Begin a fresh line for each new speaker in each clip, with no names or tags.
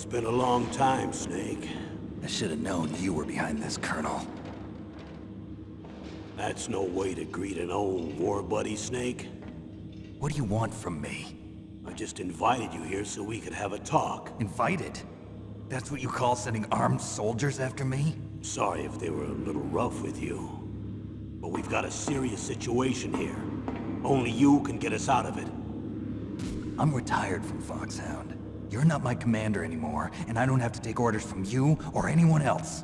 It's been a long time, Snake.
I should have known you were behind this, Colonel.
That's no way to greet an old war buddy, Snake.
What do you want from me?
I just invited you here so we could have a talk.
Invited? That's what you call sending armed soldiers after me?
Sorry if they were a little rough with you. But we've got a serious situation here. Only you can get us out of it.
I'm retired from Foxhound. You're not my commander anymore, and I don't have to take orders from you or anyone else.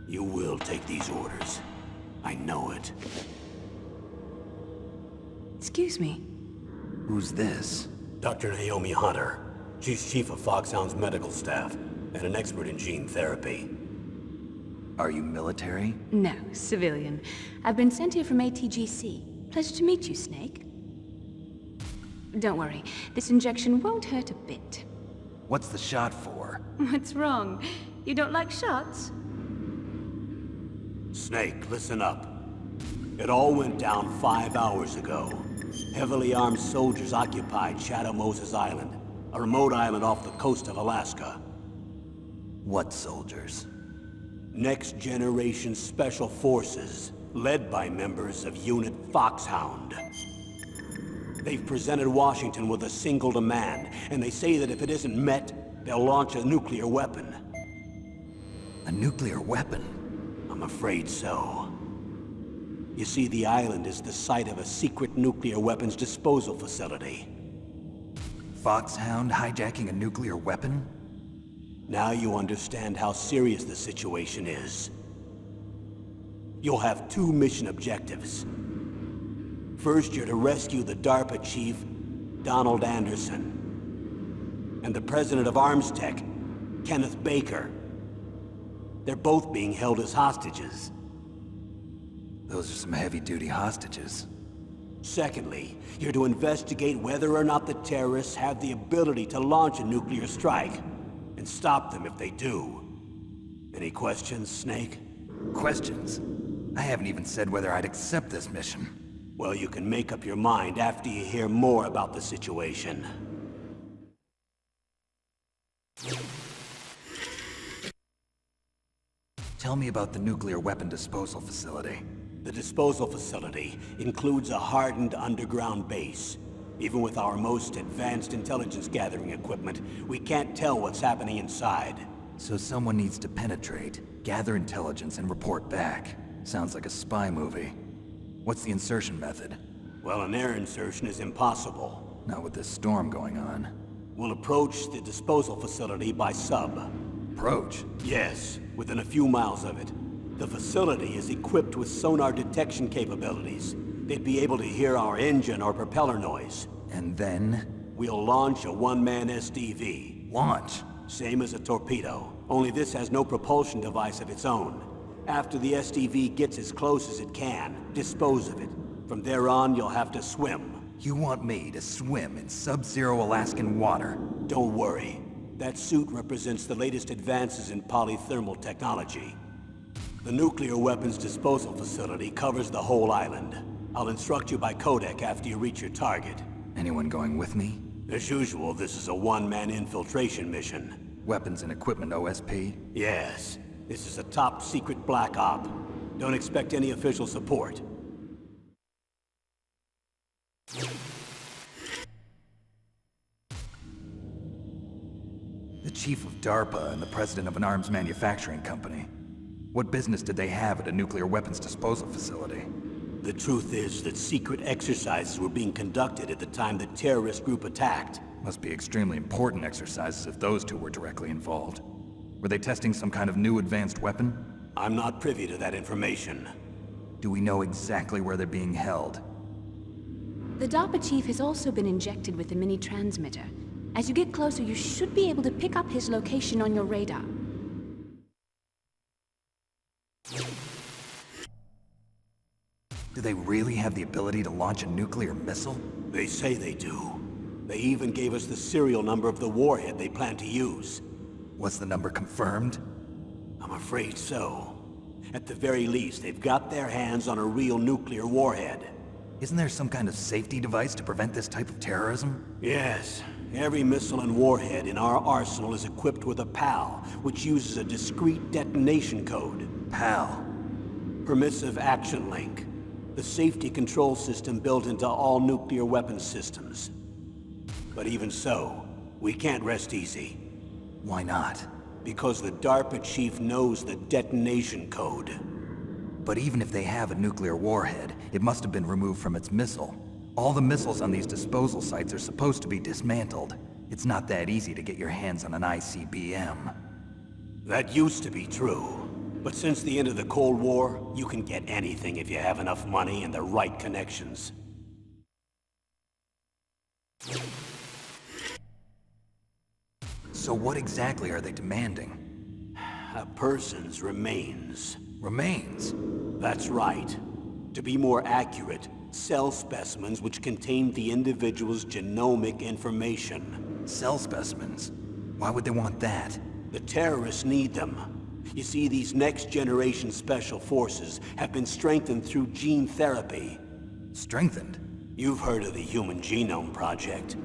You will take these orders. I know it.
Excuse me.
Who's this?
Dr. Naomi Hunter. She's chief of Foxhound's medical staff, and an expert in gene therapy.
Are you military?
No, civilian. I've been sent here from ATGC. Pleasure to meet you, Snake. Don't worry, this injection won't hurt a bit.
What's the shot for?
What's wrong? You don't like shots?
Snake, listen up. It all went down 5 hours ago. Heavily armed soldiers occupied Shadow Moses Island, a remote island off the coast of Alaska.
What soldiers?
Next Generation Special Forces, led by members of Unit Foxhound. They've presented Washington with a single demand, and they say that if it isn't met, they'll launch a nuclear weapon.
A nuclear weapon?
I'm afraid so. You see, the island is the site of a secret nuclear weapons disposal facility.
Foxhound hijacking a nuclear weapon?
Now you understand how serious the situation is. You'll have 2 mission objectives. First, you're to rescue the DARPA chief, Donald Anderson, and the president of Arms Tech, Kenneth Baker. They're both being held as hostages.
Those are some heavy-duty hostages.
Secondly, you're to investigate whether or not the terrorists have the ability to launch a nuclear strike, and stop them if they do. Any questions, Snake?
Questions? I haven't even said whether I'd accept this mission.
Well, you can make up your mind after you hear more about the situation.
Tell me about the nuclear weapon disposal facility.
The disposal facility includes a hardened underground base. Even with our most advanced intelligence gathering equipment, we can't tell what's happening inside.
So someone needs to penetrate, gather intelligence, and report back. Sounds like a spy movie. What's the insertion method?
Well, an air insertion is impossible.
Not with this storm going on.
We'll approach the disposal facility by sub.
Approach?
Yes, within a few miles of it. The facility is equipped with sonar detection capabilities. They'd be able to hear our engine or propeller noise.
And then?
We'll launch a one-man SDV.
Launch?
Same as a torpedo, only this has no propulsion device of its own. After the SDV gets as close as it can, dispose of it. From there on, you'll have to swim.
You want me to swim in sub-zero Alaskan water?
Don't worry. That suit represents the latest advances in polythermal technology. The nuclear weapons disposal facility covers the whole island. I'll instruct you by codec after you reach your target.
Anyone going with me?
As usual, this is a one-man infiltration mission.
Weapons and equipment OSP?
Yes. This is a top-secret black op. Don't expect any official support.
The chief of DARPA and the president of an arms manufacturing company. What business did they have at a nuclear weapons disposal facility?
The truth is that secret exercises were being conducted at the time the terrorist group attacked.
Must be extremely important exercises if those two were directly involved. Were they testing some kind of new advanced weapon?
I'm not privy to that information.
Do we know exactly where they're being held?
The DARPA chief has also been injected with a mini-transmitter. As you get closer, you should be able to pick up his location on your radar.
Do they really have the ability to launch a nuclear missile?
They say they do. They even gave us the serial number of the warhead they plan to use.
Was the number confirmed?
I'm afraid so. At the very least, they've got their hands on a real nuclear warhead.
Isn't there some kind of safety device to prevent this type of terrorism?
Yes. Every missile and warhead in our arsenal is equipped with a PAL, which uses a discrete detonation code.
PAL.
Permissive Action Link. The safety control system built into all nuclear weapons systems. But even so, we can't rest easy.
Why not?
Because the DARPA chief knows the detonation code.
But even if they have a nuclear warhead, it must have been removed from its missile. All the missiles on these disposal sites are supposed to be dismantled. It's not that easy to get your hands on an ICBM.
That used to be true. But since the end of the Cold War, you can get anything if you have enough money and the right connections.
So what exactly are they demanding?
A person's remains.
Remains?
That's right. To be more accurate, cell specimens which contain the individual's genomic information.
Cell specimens? Why would they want that?
The terrorists need them. You see, these next-generation special forces have been strengthened through gene therapy.
Strengthened?
You've heard of the Human Genome Project.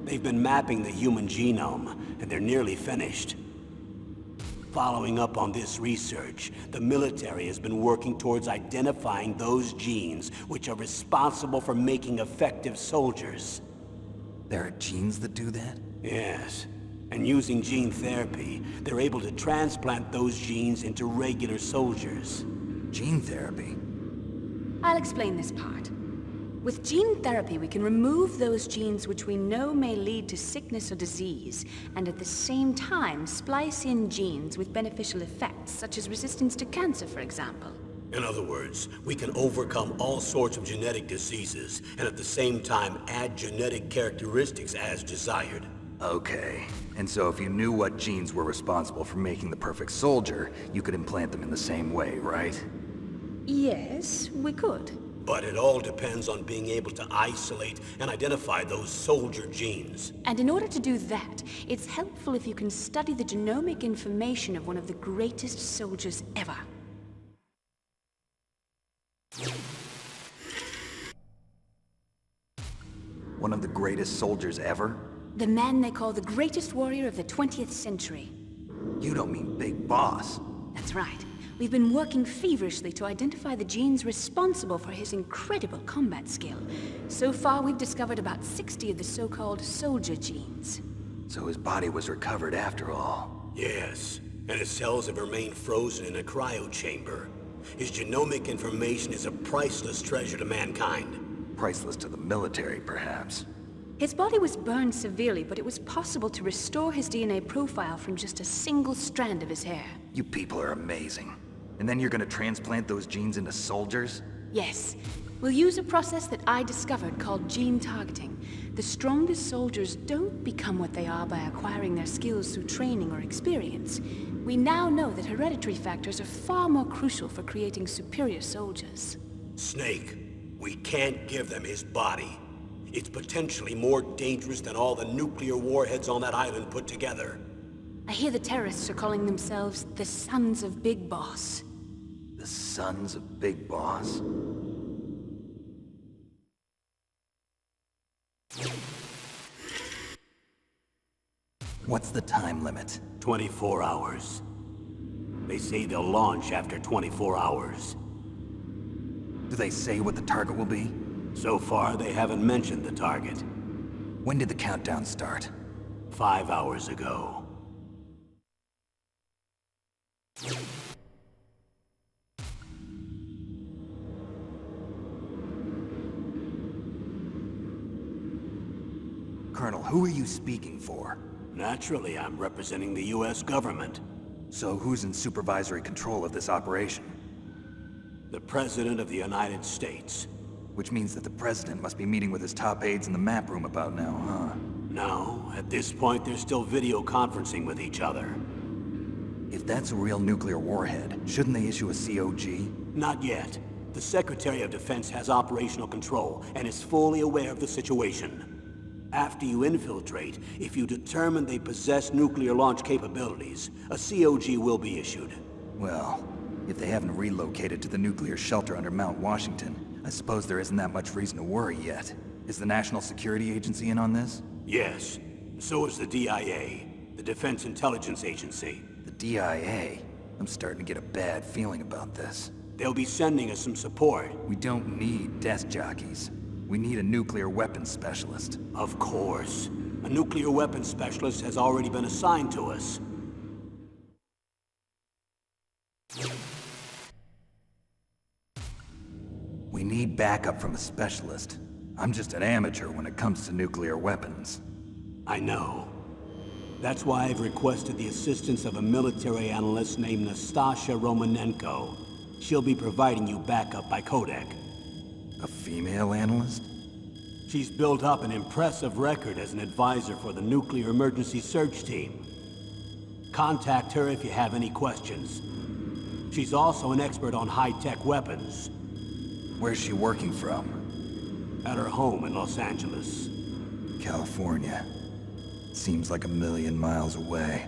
They've been mapping the human genome, and they're nearly finished. Following up on this research, the military has been working towards identifying those genes which are responsible for making effective soldiers.
There are genes that do that?
Yes. And using gene therapy, they're able to transplant those genes into regular soldiers.
Gene therapy?
I'll explain this part. With gene therapy, we can remove those genes which we know may lead to sickness or disease, and at the same time splice in genes with beneficial effects, such as resistance to cancer, for example.
In other words, we can overcome all sorts of genetic diseases, and at the same time add genetic characteristics as desired.
Okay. And so if you knew what genes were responsible for making the perfect soldier, you could implant them in the same way, right?
Yes, we could.
But it all depends on being able to isolate and identify those soldier genes.
And in order to do that, it's helpful if you can study the genomic information of one of the greatest soldiers ever.
One of the greatest soldiers ever?
The man they call the greatest warrior of the 20th century.
You don't mean Big Boss.
That's right. We've been working feverishly to identify the genes responsible for his incredible combat skill. So far, we've discovered about 60 of the so-called soldier genes.
So his body was recovered after all.
Yes, and his cells have remained frozen in a cryo chamber. His genomic information is a priceless treasure to mankind.
Priceless to the military, perhaps.
His body was burned severely, but it was possible to restore his DNA profile from just a single strand of his hair.
You people are amazing. And then you're gonna transplant those genes into soldiers?
Yes. We'll use a process that I discovered called gene targeting. The strongest soldiers don't become what they are by acquiring their skills through training or experience. We now know that hereditary factors are far more crucial for creating superior soldiers.
Snake, we can't give them his body. It's potentially more dangerous than all the nuclear warheads on that island put together.
I hear the terrorists are calling themselves the Sons of Big Boss.
The Sons of Big Boss? What's the time limit?
24 hours. They say they'll launch after 24 hours.
Do they say what the target will be?
So far, they haven't mentioned the target.
When did the countdown start?
5 hours ago.
Colonel, who are you speaking for?
Naturally, I'm representing the U.S. government.
So who's in supervisory control of this operation?
The President of the United States.
Which means that the President must be meeting with his top aides in the map room about now, huh?
No, at this point they're still video conferencing with each other.
If that's a real nuclear warhead, shouldn't they issue a COG?
Not yet. The Secretary of Defense has operational control and is fully aware of the situation. After you infiltrate, if you determine they possess nuclear launch capabilities, a COG will be issued.
Well, if they haven't relocated to the nuclear shelter under Mount Washington, I suppose there isn't that much reason to worry yet. Is the National Security Agency in on this?
Yes. So is the DIA, the Defense Intelligence Agency.
The DIA? I'm starting to get a bad feeling about this.
They'll be sending us some support.
We don't need desk jockeys. We need a nuclear weapons specialist.
Of course. A nuclear weapons specialist has already been assigned to us.
We need backup from a specialist. I'm just an amateur when it comes to nuclear weapons.
I know. That's why I've requested the assistance of a military analyst named Nastasha Romanenko. She'll be providing you backup by Kodak.
A female analyst?
She's built up an impressive record as an advisor for the Nuclear Emergency Search Team. Contact her if you have any questions. She's also an expert on high-tech weapons.
Where's she working from?
At her home in Los Angeles.
California. Seems like 1,000,000 miles away.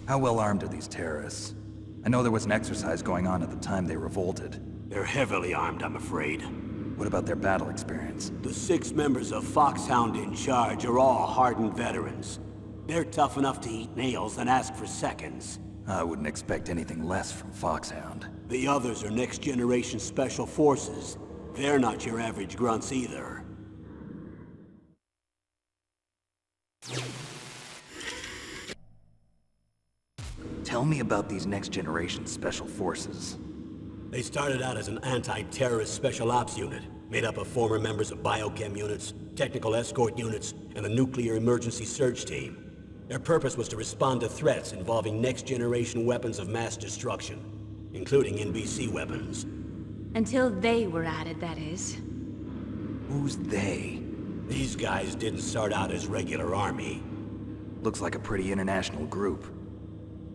How well armed are these terrorists? I know there was an exercise going on at the time they revolted.
They're heavily armed, I'm afraid.
What about their battle experience?
The 6 members of Foxhound in charge are all hardened veterans. They're tough enough to eat nails and ask for seconds.
I wouldn't expect anything less from Foxhound.
The others are next-generation special forces. They're not your average grunts either.
Tell me about these next-generation special forces.
They started out as an anti-terrorist special ops unit, made up of former members of biochem units, technical escort units, and the Nuclear Emergency Search Team. Their purpose was to respond to threats involving next-generation weapons of mass destruction, including NBC weapons.
Until they were added, that is.
Who's they?
These guys didn't start out as regular army.
Looks like a pretty international group.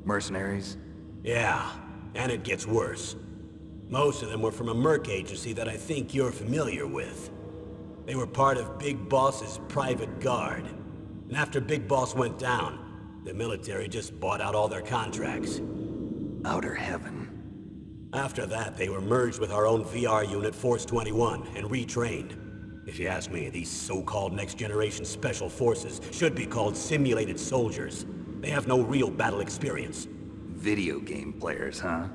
Mercenaries?
Yeah, and it gets worse. Most of them were from a merc agency that I think you're familiar with. They were part of Big Boss's private guard. And after Big Boss went down, the military just bought out all their contracts.
Outer heaven.
After that, they were merged with our own VR unit, Force 21, and retrained. If you ask me, these so-called next-generation special forces should be called simulated soldiers. They have no real battle experience.
Video game players, huh?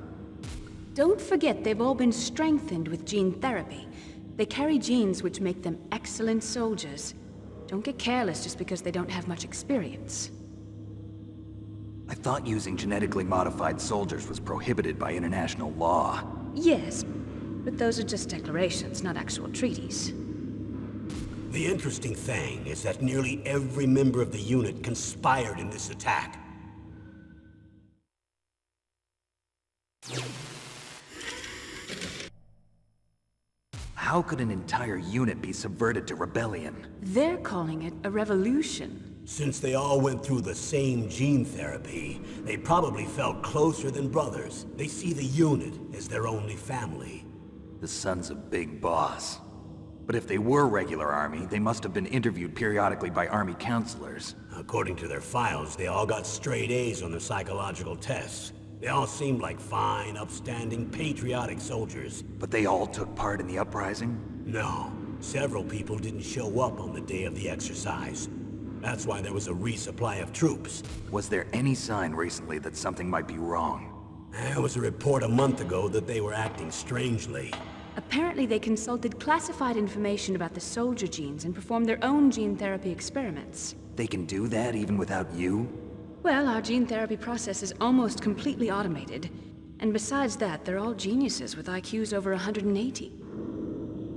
Don't forget they've all been strengthened with gene therapy. They carry genes which make them excellent soldiers. Don't get careless just because they don't have much experience.
I thought using genetically modified soldiers was prohibited by international law.
Yes, but those are just declarations, not actual treaties.
The interesting thing is that nearly every member of the unit conspired in this attack.
How could an entire unit be subverted to rebellion?
They're calling it a revolution.
Since they all went through the same gene therapy, they probably felt closer than brothers. They see the unit as their only family.
The sons of Big Boss. But if they were regular army, they must have been interviewed periodically by army counselors.
According to their files, they all got straight A's on their psychological tests. They all seemed like fine, upstanding, patriotic soldiers.
But they all took part in the uprising?
No, several people didn't show up on the day of the exercise. That's why there was a resupply of troops.
Was there any sign recently that something might be wrong?
There was a report a month ago that they were acting strangely.
Apparently they consulted classified information about the soldier genes and performed their own gene therapy experiments.
They can do that even without you?
Well, our gene therapy process is almost completely automated. And besides that, they're all geniuses with IQs over 180.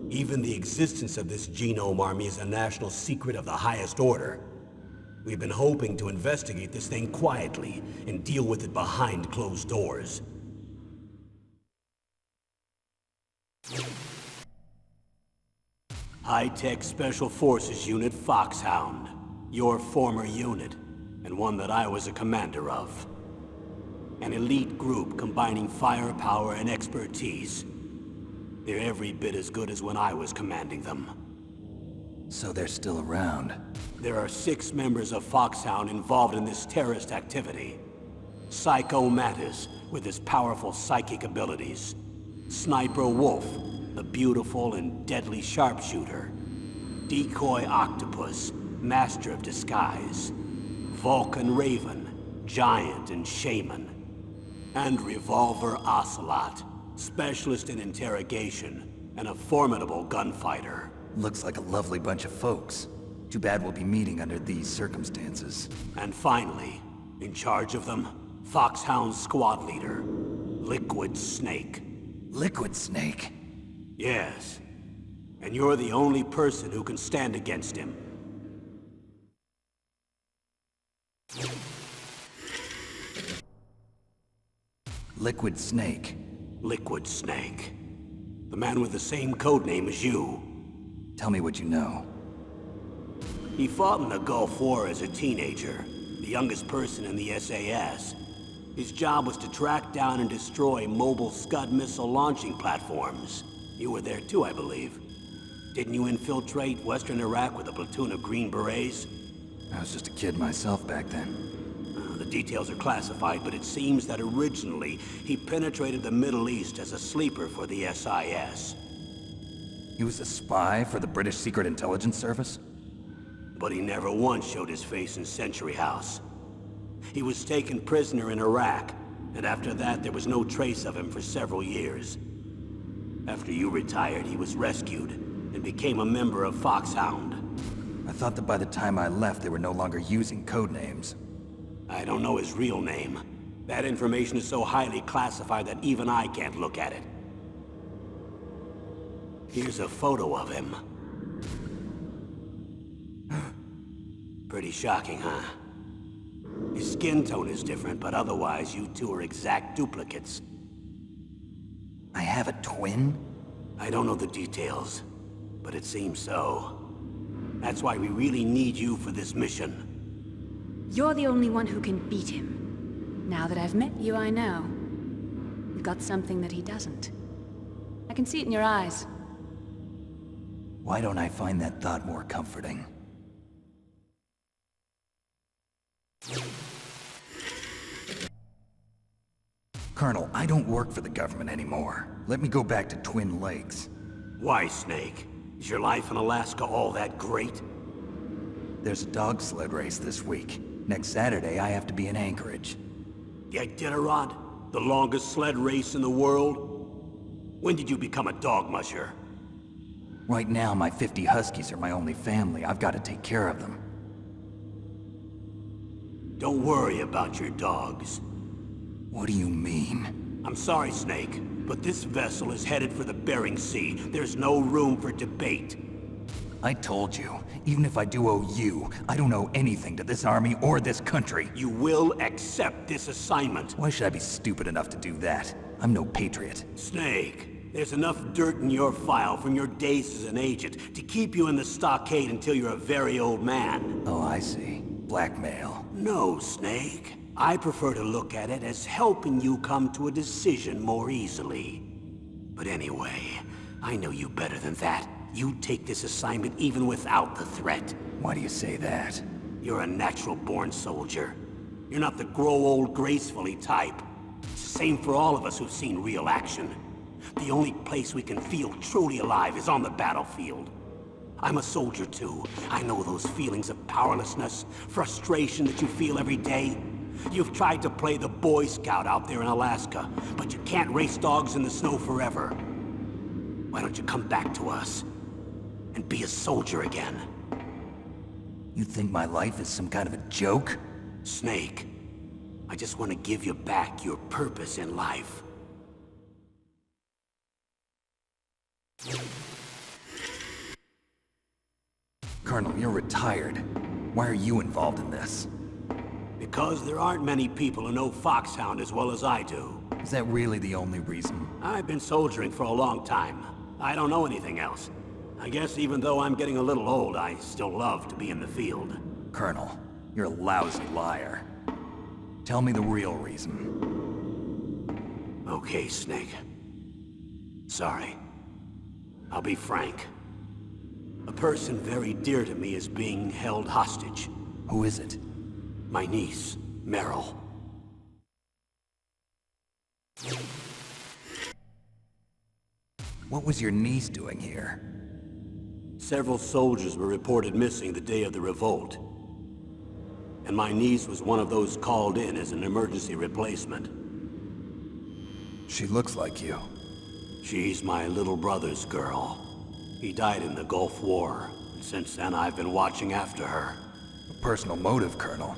Even the existence of this genome army is a national secret of the highest order. We've been hoping to investigate this thing quietly and deal with it behind closed doors. High-Tech Special Forces Unit Foxhound. Your former unit, and one that I was a commander of. An elite group combining firepower and expertise. They're every bit as good as when I was commanding them.
So they're still around.
There are 6 members of Foxhound involved in this terrorist activity. Psycho Mattis, with his powerful psychic abilities. Sniper Wolf, the beautiful and deadly sharpshooter. Decoy Octopus, master of disguise. Vulcan Raven, giant and shaman. And Revolver Ocelot, specialist in interrogation and a formidable gunfighter.
Looks like a lovely bunch of folks. Too bad we'll be meeting under these circumstances.
And finally, in charge of them, Foxhound squad leader, Liquid Snake.
Liquid Snake?
Yes. And you're the only person who can stand against him.
Liquid Snake.
Liquid Snake. The man with the same codename as you.
Tell me what you know.
He fought in the Gulf War as a teenager, the youngest person in the SAS. His job was to track down and destroy mobile Scud missile launching platforms. You were there too, I believe. Didn't you infiltrate Western Iraq with a platoon of Green Berets?
I was just a kid myself back then.
The details are classified, but it seems that originally he penetrated the Middle East as a sleeper for the SIS.
He was a spy for the British Secret Intelligence Service?
But he never once showed his face in Century House. He was taken prisoner in Iraq, and after that there was no trace of him for several years. After you retired, he was rescued and became a member of Foxhound.
I thought that by the time I left, they were no longer using codenames.
I don't know his real name. That information is so highly classified that even I can't look at it. Here's a photo of him. Pretty shocking, huh? His skin tone is different, but otherwise you two are exact duplicates.
I have a twin?
I don't know the details, but it seems so. That's why we really need you for this mission.
You're the only one who can beat him. Now that I've met you, I know. You've got something that he doesn't. I can see it in your eyes.
Why don't I find that thought more comforting? Colonel, I don't work for the government anymore. Let me go back to Twin Lakes.
Why, Snake? Is your life in Alaska all that great?
There's a dog sled race this week. Next Saturday, I have to be in Anchorage.
The Iditarod? The longest sled race in the world? When did you become a dog musher?
Right now, my 50 Huskies are my only family. I've got to take care of them.
Don't worry about your dogs.
What do you mean?
I'm sorry, Snake, but this vessel is headed for the Bering Sea. There's no room for debate.
I told you, even if I do owe you, I don't owe anything to this army or this country.
You will accept this assignment.
Why should I be stupid enough to do that? I'm no patriot.
Snake, there's enough dirt in your file from your days as an agent to keep you in the stockade until you're a very old man.
Oh, I see. Blackmail.
No, Snake. I prefer to look at it as helping you come to a decision more easily. But anyway, I know you better than that. You take this assignment even without the threat.
Why do you say that?
You're a natural-born soldier. You're not the grow old gracefully type. It's the same for all of us who've seen real action. The only place we can feel truly alive is on the battlefield. I'm a soldier too. I know those feelings of powerlessness, frustration that you feel every day. You've tried to play the Boy Scout out there in Alaska, but you can't race dogs in the snow forever. Why don't you come back to us and be a soldier again?
You think my life is some kind of a joke?
Snake, I just want to give you back your purpose in life.
Colonel, you're retired. Why are you involved in this?
Because there aren't many people who know Foxhound as well as I do.
Is that really the only reason?
I've been soldiering for a long time. I don't know anything else. I guess even though I'm getting a little old, I still love to be in the field.
Colonel, you're a lousy liar. Tell me the real reason.
Okay, Snake. Sorry. I'll be frank. A person very dear to me is being held hostage.
Who is it?
My niece, Meryl.
What was your niece doing here?
Several soldiers were reported missing the day of the revolt. And my niece was one of those called in as an emergency replacement.
She looks like you.
She's my little brother's girl. He died in the Gulf War, and since then I've been watching after her.
A personal motive, Colonel.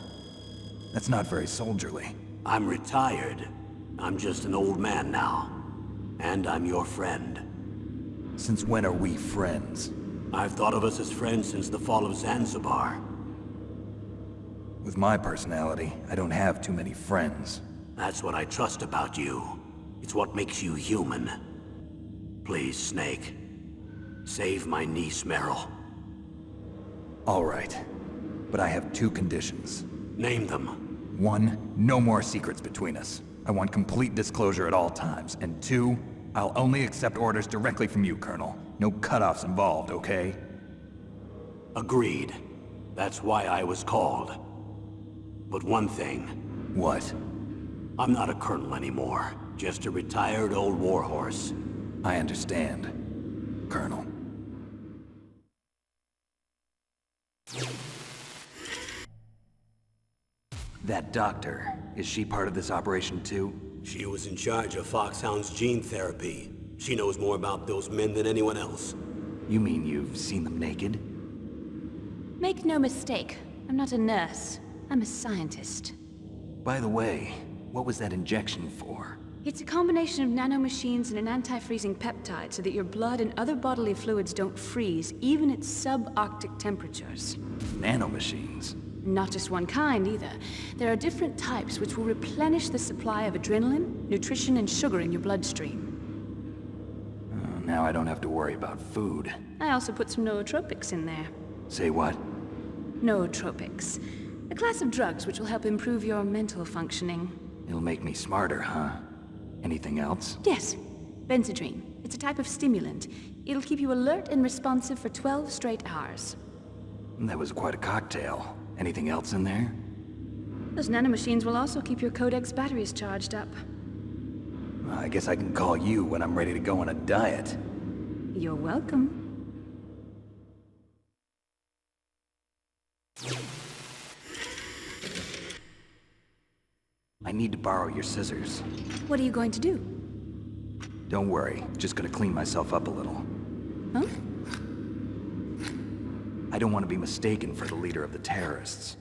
That's not very soldierly.
I'm retired. I'm just an old man now. And I'm your friend.
Since when are we friends?
I've thought of us as friends since the fall of Zanzibar.
With my personality, I don't have too many friends.
That's what I trust about you. It's what makes you human. Please, Snake. Save my niece, Meryl.
All right. But I have two conditions.
Name them.
1, no more secrets between us. I want complete disclosure at all times. And 2, I'll only accept orders directly from you, Colonel. No cutoffs involved, okay?
Agreed. That's why I was called. But one thing.
What?
I'm not a colonel anymore. Just a retired old warhorse.
I understand, Colonel. That doctor, is she part of this operation too?
She was in charge of Foxhound's gene therapy. She knows more about those men than anyone else.
You mean you've seen them naked?
Make no mistake, I'm not a nurse. I'm a scientist.
By the way, what was that injection for?
It's a combination of nanomachines and an anti-freezing peptide so that your blood and other bodily fluids don't freeze, even at subarctic temperatures.
Nanomachines?
Not just one kind, either. There are different types which will replenish the supply of adrenaline, nutrition, and sugar in your bloodstream.
Now I don't have to worry about food.
I also put some nootropics in there.
Say what?
Nootropics. A class of drugs which will help improve your mental functioning.
It'll make me smarter, huh? Anything else?
Yes. Benzodrine. It's a type of stimulant. It'll keep you alert and responsive for 12 straight hours.
That was quite a cocktail. Anything else in there?
Those nanomachines will also keep your Codex batteries charged up.
Well, I guess I can call you when I'm ready to go on a diet.
You're welcome.
I need to borrow your scissors.
What are you going to do?
Don't worry, just gonna clean myself up a little.
Huh?
I don't want to be mistaken for the leader of the terrorists.